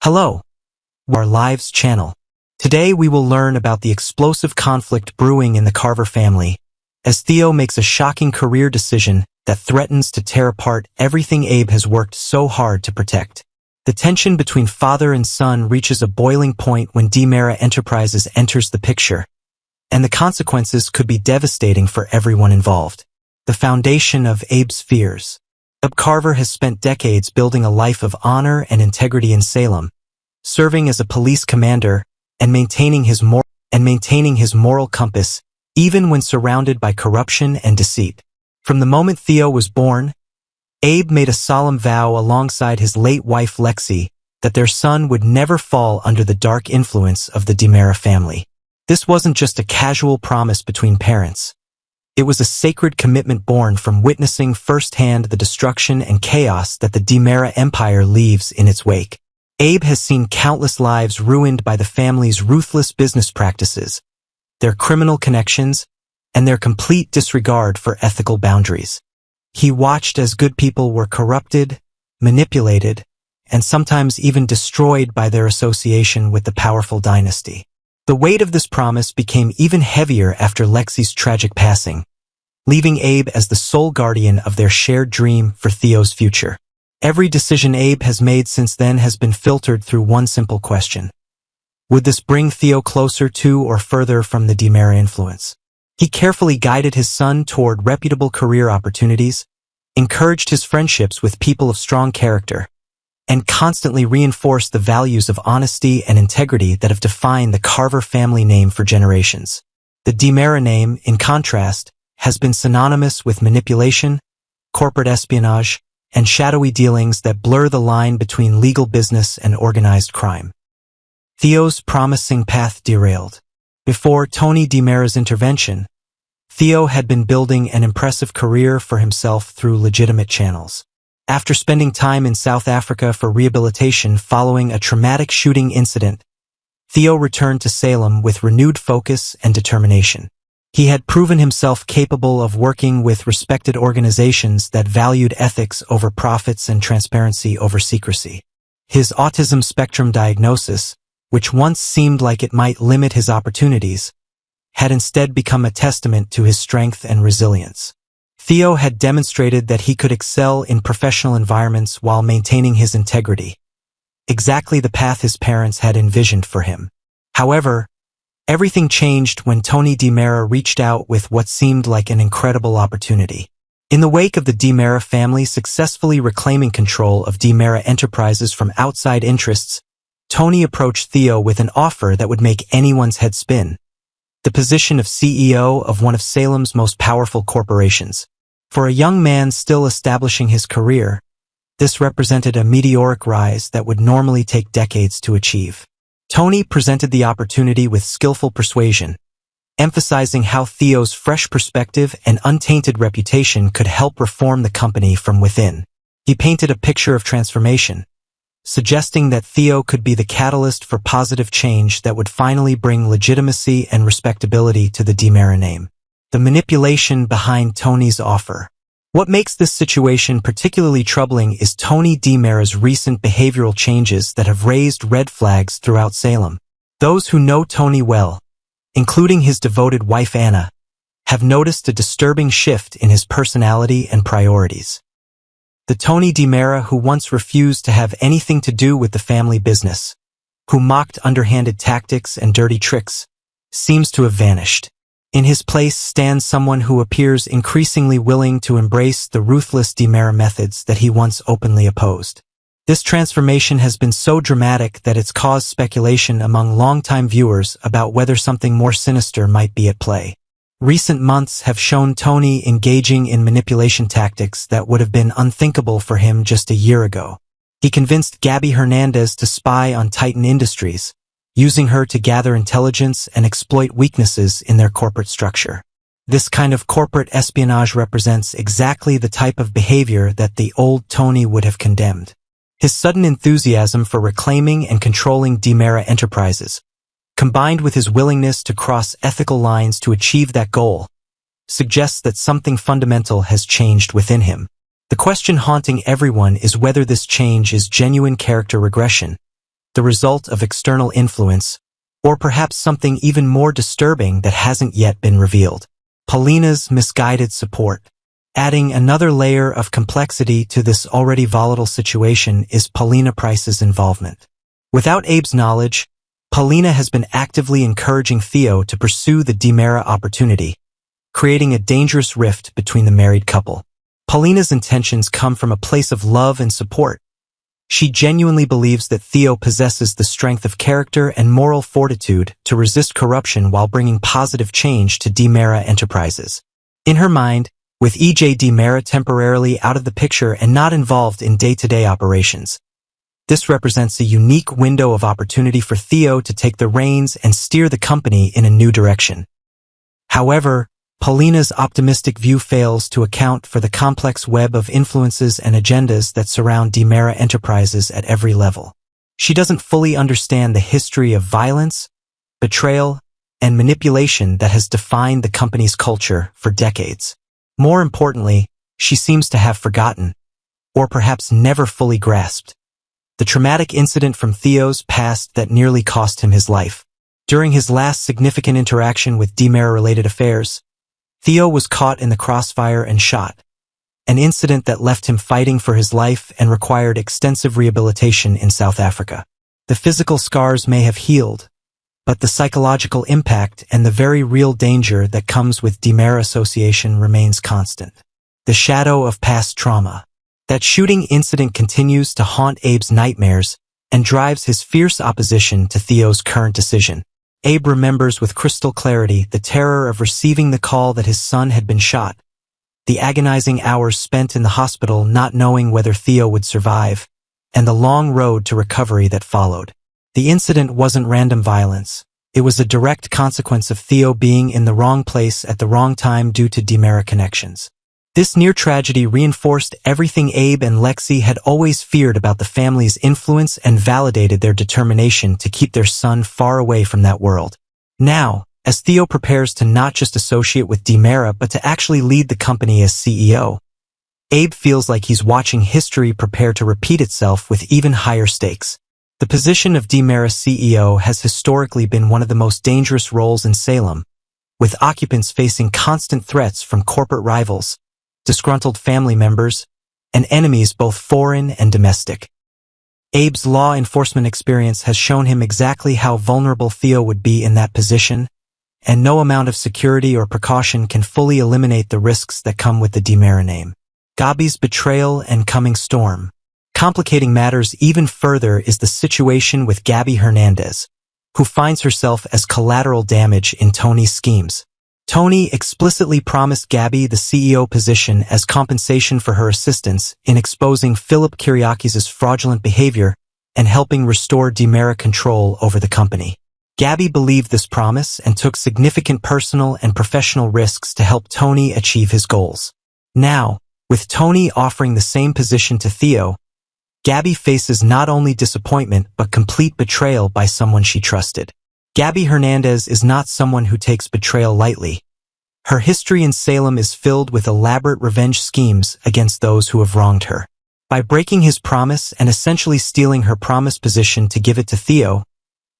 Hello, our Lives channel. Today we will learn about the explosive conflict brewing in the Carver family, as Theo makes a shocking career decision that threatens to tear apart everything Abe has worked so hard to protect. The tension between father and son reaches a boiling point when DiMera Enterprises enters the picture, and the consequences could be devastating for everyone involved. The foundation of Abe's fears. Abe Carver has spent decades building a life of honor and integrity in Salem, serving as a police commander and maintaining his moral compass, even when surrounded by corruption and deceit. From the moment Theo was born, Abe made a solemn vow alongside his late wife Lexi that their son would never fall under the dark influence of the DiMera family. This wasn't just a casual promise between parents. It was a sacred commitment born from witnessing firsthand the destruction and chaos that the DiMera empire leaves in its wake. Abe has seen countless lives ruined by the family's ruthless business practices, their criminal connections, and their complete disregard for ethical boundaries. He watched as good people were corrupted, manipulated, and sometimes even destroyed by their association with the powerful dynasty. The weight of this promise became even heavier after Lexi's tragic passing, leaving Abe as the sole guardian of their shared dream for Theo's future. Every decision Abe has made since then has been filtered through one simple question. Would this bring Theo closer to or further from the DiMera influence? He carefully guided his son toward reputable career opportunities, encouraged his friendships with people of strong character, and constantly reinforced the values of honesty and integrity that have defined the Carver family name for generations. The DiMera name, in contrast, has been synonymous with manipulation, corporate espionage, and shadowy dealings that blur the line between legal business and organized crime. Theo's promising path derailed. Before Tony DiMera's intervention, Theo had been building an impressive career for himself through legitimate channels. After spending time in South Africa for rehabilitation following a traumatic shooting incident, Theo returned to Salem with renewed focus and determination. He had proven himself capable of working with respected organizations that valued ethics over profits and transparency over secrecy. His autism spectrum diagnosis, which once seemed like it might limit his opportunities, had instead become a testament to his strength and resilience. Theo had demonstrated that he could excel in professional environments while maintaining his integrity, exactly the path his parents had envisioned for him. However, everything changed when Tony DiMera reached out with what seemed like an incredible opportunity. In the wake of the DiMera family successfully reclaiming control of DiMera Enterprises from outside interests, Tony approached Theo with an offer that would make anyone's head spin: the position of CEO of one of Salem's most powerful corporations. For a young man still establishing his career, this represented a meteoric rise that would normally take decades to achieve. Tony presented the opportunity with skillful persuasion, emphasizing how Theo's fresh perspective and untainted reputation could help reform the company from within. He painted a picture of transformation, suggesting that Theo could be the catalyst for positive change that would finally bring legitimacy and respectability to the DiMera name. The manipulation behind Tony's offer. What makes this situation particularly troubling is Tony DiMera's recent behavioral changes that have raised red flags throughout Salem. Those who know Tony well, including his devoted wife Anna, have noticed a disturbing shift in his personality and priorities. The Tony DiMera who once refused to have anything to do with the family business, who mocked underhanded tactics and dirty tricks, seems to have vanished. In his place stands someone who appears increasingly willing to embrace the ruthless DiMera methods that he once openly opposed. This transformation has been so dramatic that it's caused speculation among longtime viewers about whether something more sinister might be at play. Recent months have shown Tony engaging in manipulation tactics that would have been unthinkable for him just a year ago. He convinced Gabby Hernandez to spy on Titan Industries, using her to gather intelligence and exploit weaknesses in their corporate structure. This kind of corporate espionage represents exactly the type of behavior that the old Tony would have condemned. His sudden enthusiasm for reclaiming and controlling DiMera Enterprises, combined with his willingness to cross ethical lines to achieve that goal, suggests that something fundamental has changed within him. The question haunting everyone is whether this change is genuine character regression, the result of external influence, or perhaps something even more disturbing that hasn't yet been revealed. Paulina's misguided support. Adding another layer of complexity to this already volatile situation is Paulina Price's involvement. Without Abe's knowledge, Paulina has been actively encouraging Theo to pursue the DiMera opportunity, creating a dangerous rift between the married couple. Paulina's intentions come from a place of love and support. She genuinely believes that Theo possesses the strength of character and moral fortitude to resist corruption while bringing positive change to DiMera Enterprises. In her mind, with E.J. DiMera temporarily out of the picture and not involved in day-to-day operations, this represents a unique window of opportunity for Theo to take the reins and steer the company in a new direction. However, Paulina's optimistic view fails to account for the complex web of influences and agendas that surround DiMera Enterprises at every level. She doesn't fully understand the history of violence, betrayal, and manipulation that has defined the company's culture for decades. More importantly, she seems to have forgotten, or perhaps never fully grasped, the traumatic incident from Theo's past that nearly cost him his life. During his last significant interaction with DiMera-related affairs, Theo was caught in the crossfire and shot, an incident that left him fighting for his life and required extensive rehabilitation in South Africa. The physical scars may have healed, but the psychological impact and the very real danger that comes with DiMera association remains constant. The shadow of past trauma. That shooting incident continues to haunt Abe's nightmares and drives his fierce opposition to Theo's current decision. Abe remembers with crystal clarity the terror of receiving the call that his son had been shot, the agonizing hours spent in the hospital not knowing whether Theo would survive, and the long road to recovery that followed. The incident wasn't random violence. It was a direct consequence of Theo being in the wrong place at the wrong time due to DiMera connections. This near tragedy reinforced everything Abe and Lexi had always feared about the family's influence and validated their determination to keep their son far away from that world. Now, as Theo prepares to not just associate with DiMera but to actually lead the company as CEO, Abe feels like he's watching history prepare to repeat itself with even higher stakes. The position of DiMera CEO has historically been one of the most dangerous roles in Salem, with occupants facing constant threats from corporate rivals, disgruntled family members, and enemies both foreign and domestic. Abe's law enforcement experience has shown him exactly how vulnerable Theo would be in that position, and no amount of security or precaution can fully eliminate the risks that come with the DiMera name. Gabi's betrayal and coming storm. Complicating matters even further is the situation with Gabi Hernandez, who finds herself as collateral damage in Tony's schemes. Tony explicitly promised Gabi the CEO position as compensation for her assistance in exposing Philip Kyriakis' fraudulent behavior and helping restore DiMera control over the company. Gabi believed this promise and took significant personal and professional risks to help Tony achieve his goals. Now, with Tony offering the same position to Theo, Gabi faces not only disappointment but complete betrayal by someone she trusted. Gabi Hernandez is not someone who takes betrayal lightly. Her history in Salem is filled with elaborate revenge schemes against those who have wronged her. By breaking his promise and essentially stealing her promised position to give it to Theo,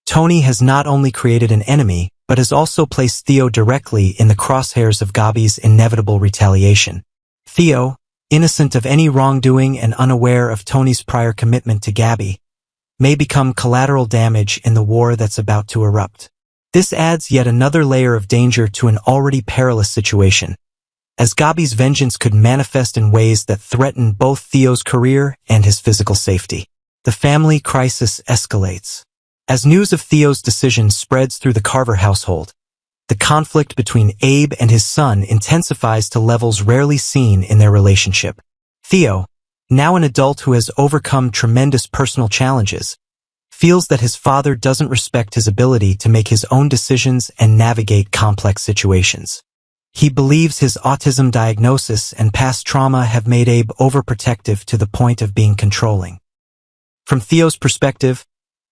Tony has not only created an enemy, but has also placed Theo directly in the crosshairs of Gabi's inevitable retaliation. Theo, innocent of any wrongdoing and unaware of Tony's prior commitment to Gabi, may become collateral damage in the war that's about to erupt. This adds yet another layer of danger to an already perilous situation, as Gabi's vengeance could manifest in ways that threaten both Theo's career and his physical safety. The family crisis escalates. As news of Theo's decision spreads through the Carver household, the conflict between Abe and his son intensifies to levels rarely seen in their relationship. Theo, now an adult who has overcome tremendous personal challenges, feels that his father doesn't respect his ability to make his own decisions and navigate complex situations. He believes his autism diagnosis and past trauma have made Abe overprotective to the point of being controlling. From Theo's perspective,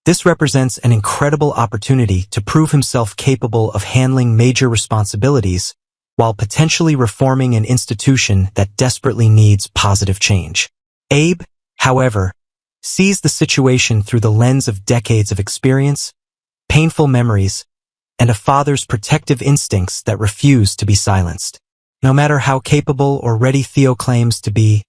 this represents an incredible opportunity to prove himself capable of handling major responsibilities while potentially reforming an institution that desperately needs positive change. Abe, however, sees the situation through the lens of decades of experience, painful memories, and a father's protective instincts that refuse to be silenced. No matter how capable or ready Theo claims to be,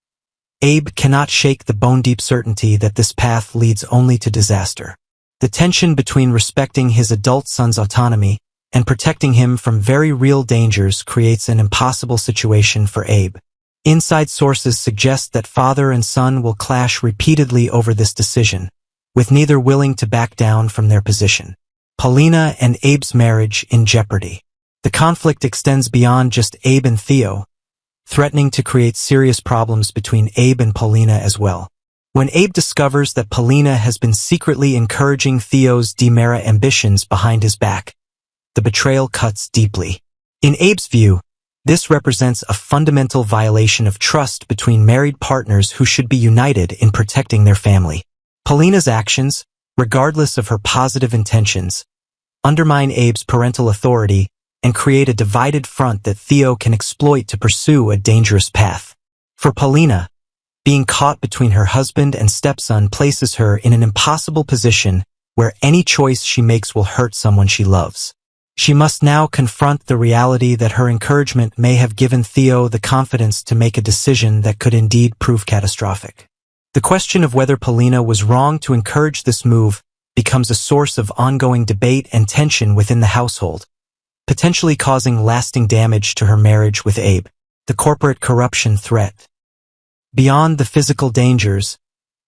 Abe cannot shake the bone-deep certainty that this path leads only to disaster. The tension between respecting his adult son's autonomy and protecting him from very real dangers creates an impossible situation for Abe. Inside sources suggest that father and son will clash repeatedly over this decision, with neither willing to back down from their position. Paulina and Abe's marriage in jeopardy. The conflict extends beyond just Abe and Theo, threatening to create serious problems between Abe and Paulina as well. When Abe discovers that Paulina has been secretly encouraging Theo's DiMera ambitions behind his back, the betrayal cuts deeply. In Abe's view, this represents a fundamental violation of trust between married partners who should be united in protecting their family. Paulina's actions, regardless of her positive intentions, undermine Abe's parental authority and create a divided front that Theo can exploit to pursue a dangerous path. For Paulina, being caught between her husband and stepson places her in an impossible position where any choice she makes will hurt someone she loves. She must now confront the reality that her encouragement may have given Theo the confidence to make a decision that could indeed prove catastrophic. The question of whether Paulina was wrong to encourage this move becomes a source of ongoing debate and tension within the household, potentially causing lasting damage to her marriage with Abe. The corporate corruption threat. Beyond the physical dangers,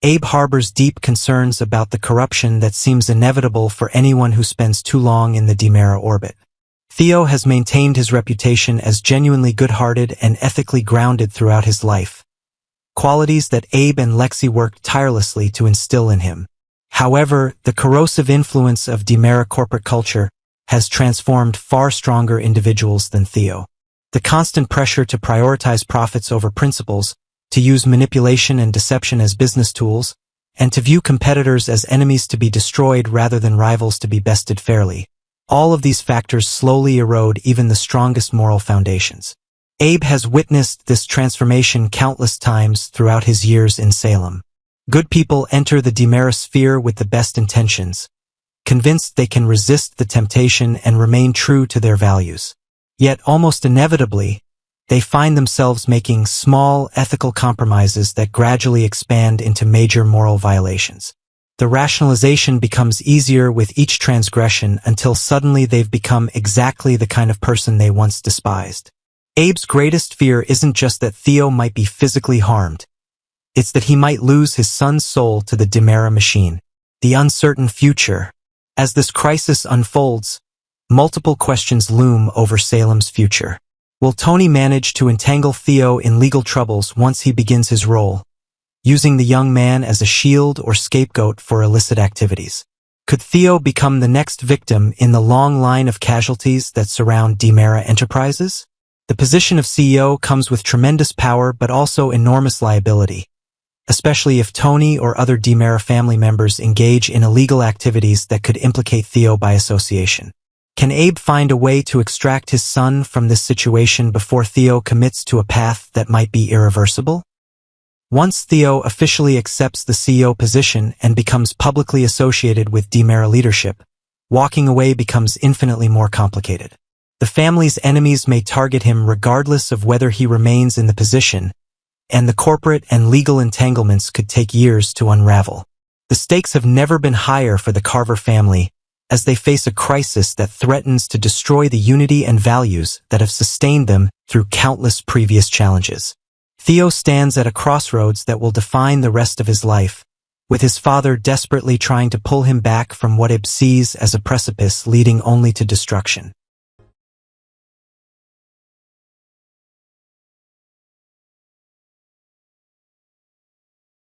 Abe harbors deep concerns about the corruption that seems inevitable for anyone who spends too long in the DiMera orbit. Theo has maintained his reputation as genuinely good-hearted and ethically grounded throughout his life, qualities that Abe and Lexi worked tirelessly to instill in him. However, the corrosive influence of DiMera corporate culture has transformed far stronger individuals than Theo. The constant pressure to prioritize profits over principles, to use manipulation and deception as business tools, and to view competitors as enemies to be destroyed rather than rivals to be bested fairly. All of these factors slowly erode even the strongest moral foundations. Abe has witnessed this transformation countless times throughout his years in Salem. Good people enter the DiMera sphere with the best intentions, convinced they can resist the temptation and remain true to their values. Yet almost inevitably, they find themselves making small ethical compromises that gradually expand into major moral violations. The rationalization becomes easier with each transgression until suddenly they've become exactly the kind of person they once despised. Abe's greatest fear isn't just that Theo might be physically harmed. It's that he might lose his son's soul to the DiMera machine. The uncertain future. As this crisis unfolds, multiple questions loom over Salem's future. Will Tony manage to entangle Theo in legal troubles once he begins his role, using the young man as a shield or scapegoat for illicit activities? Could Theo become the next victim in the long line of casualties that surround DiMera Enterprises? The position of CEO comes with tremendous power but also enormous liability, especially if Tony or other DiMera family members engage in illegal activities that could implicate Theo by association. Can Abe find a way to extract his son from this situation before Theo commits to a path that might be irreversible? Once Theo officially accepts the CEO position and becomes publicly associated with DiMera leadership, walking away becomes infinitely more complicated. The family's enemies may target him regardless of whether he remains in the position, and the corporate and legal entanglements could take years to unravel. The stakes have never been higher for the Carver family, as they face a crisis that threatens to destroy the unity and values that have sustained them through countless previous challenges. Theo stands at a crossroads that will define the rest of his life, with his father desperately trying to pull him back from what Abe sees as a precipice leading only to destruction.